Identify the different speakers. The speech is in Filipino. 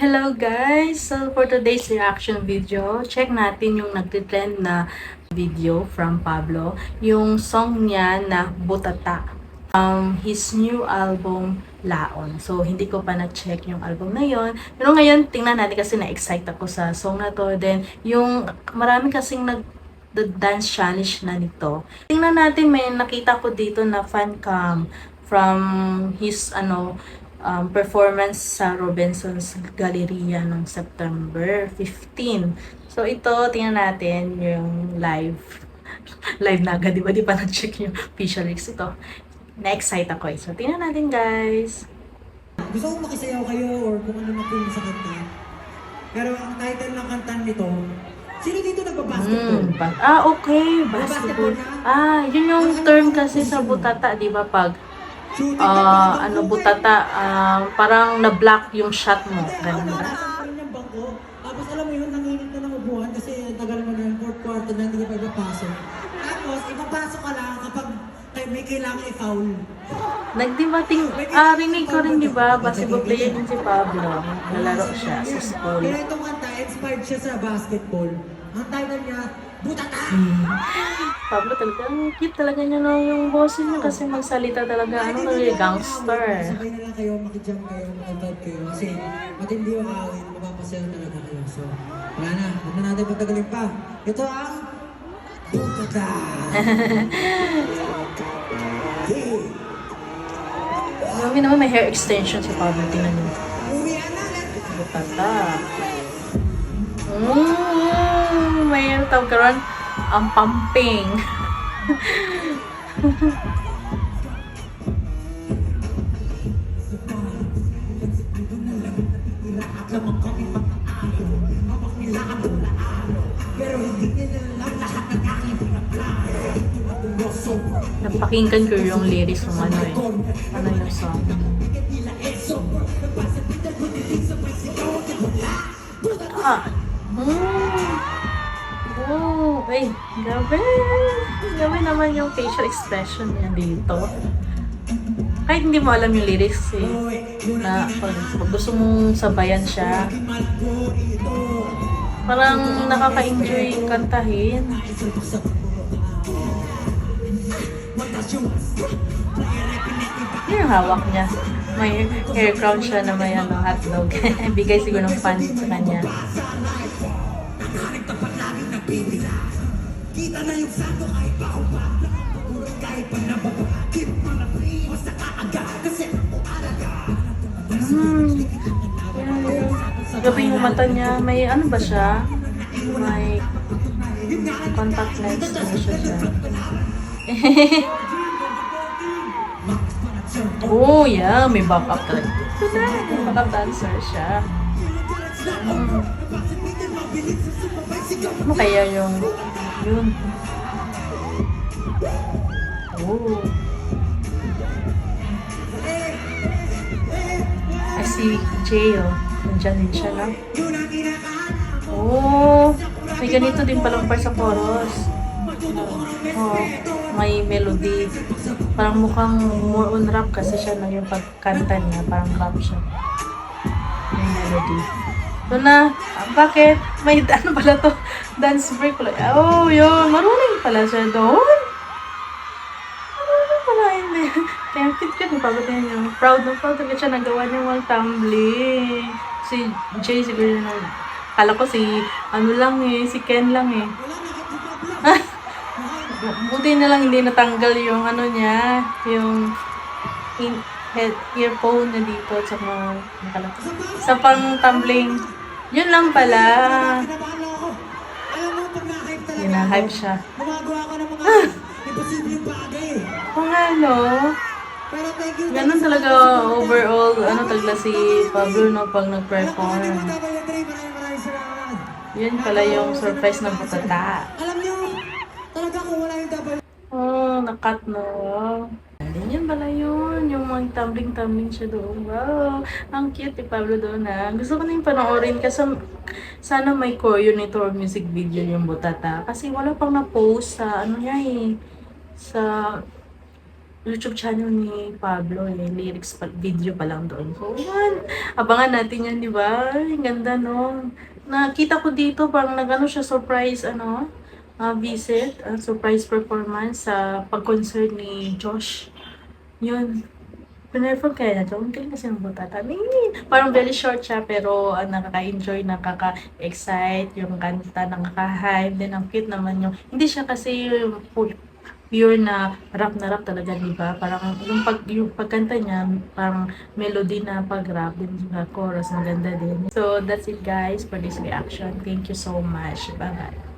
Speaker 1: Hello guys! So for today's reaction video, check natin yung nagtitrend na video from Pablo. Yung song niya na Butata. His new album, Laon. So hindi ko pa na-check yung album na yon. Pero ngayon, tingnan natin kasi na-excite ako sa song na to. Then yung marami kasing the dance challenge na nito. Tingnan natin, may nakita ko dito na fan cam from his performance sa Robinson's Galleria noong September 15. So ito, tingnan natin yung live. Live na agad, di ba? Di pa na-check yung official lyrics ito. Na-excite ako eh. So tingnan natin guys.
Speaker 2: Gusto kong makisayaw kayo or kung ano man po yung sa kanta. Pero ang title ng kanta nito, sino dito nagbabasketball?
Speaker 1: Okay. Basketball. Yun yung term kasi sa butata, di ba? Pag butata, parang na-block yung shot mo. Ganun ba?
Speaker 2: Ng bangko. Tapos alam mo yun, nanginit na ng upuan kasi tagal mo na yung fourth quarter na hindi ka pa ipapasok. Tapos, ipapasok ka lang kapag may kailangan i-foul.
Speaker 1: Rinig ko rin, di ba? Basketball player din si Pablo. Nalaro siya sa school.
Speaker 2: Kaya itong kanta, inspired siya sa basketball. Ang title niya, Butata!
Speaker 1: Pablo talaga, ang cute talaga niya no, yung boses niya kasi magsalita talaga, gangster.
Speaker 2: Sabay na lang kayo, makijam kayo, makibag kayo. Kasi matindi yung awin, mapapasayaw talaga kayo. So, wala na, huwag na natin patagalin pa. Ito ang Butata!
Speaker 1: Mami naman may hair extension si Pablo, tingnan niyo.
Speaker 2: Uwian na,
Speaker 1: Butata. May tawag karon ang pumping. Napakinggan ko yung lyrics ng ano yung song. Grabe. Grabe naman yung facial expression niya dito. Kahit hindi mo alam yung lyrics na pag gusto mong sabayan siya, parang nakaka-enjoy kantahin. Yung hawak niya. May hair crown siya na may hotdog. Bigay siguro ng fan sa kanya. Kita na yung santo kahit pa kahit pa nababa keep mo na free basta kaaga kasi ako alaga gabi yung mata niya may ano ba siya may contact lens na siya oh yeah, may backup talaga may backup dancer siya. Ano kaya yung yun? Oh. I see Jay, oh. Nandiyan din siya, no? Oh. May ganito din palang part sa chorus. Oh. May melody. Parang mukhang more on rap kasi siya na yung pagkanta niya. Parang rap siya. May melody. Ito na. Bakit? May ano pala to? Dance break pala. Oh, yun. Marunong pala siya doon. Marunong pala. Hindi. Kaya cute ka. Pagod na yun. Proud na siya. Nagawa niya mga tumbling. Si Jay siguro na. Kala ko si ano lang si Ken lang Buti na lang hindi natanggal yung ano niya. Yung earphone na dito. At saka sa pang tumbling. Yun lang pala. Hina-hype siya.
Speaker 2: Gumagawa ka ng mga imposibleng bagay.
Speaker 1: Kung ano, ganun talaga overall, talaga si Pablo no, pag nag-perform. Yun pala yung surprise ng Butata.
Speaker 2: Alam niyo, talaga kung wala yung double.
Speaker 1: Oh, nakat no. Yan pala yun, yung mga tumbling-tumbling siya doon. Wow, ang cute ni Pablo doon Gusto ko na yung panoorin kasi sana may choreo nito or music video yung Butata. Kasi wala pang na-post sa sa YouTube channel ni Pablo lyrics video pa lang doon. So, yan. Abangan natin yan, di ba? Ang ganda, no? Nakita ko dito, parang nag-ano siya, surprise, visit, surprise performance sa pag-concert ni Josh. Yun. Pinerform kaya na to? Ang galing kasi ng butata. Parang very short siya, pero nakaka-enjoy, nakaka-excite, yung kanta, nakaka-hype, then ang cute naman yung, hindi siya kasi full, pure na rap talaga, di ba? Parang yung pagkanta niya, parang melody na pag-rap, din sa chorus, ang ganda din. So, that's it guys for this reaction. Thank you so much. Bye-bye.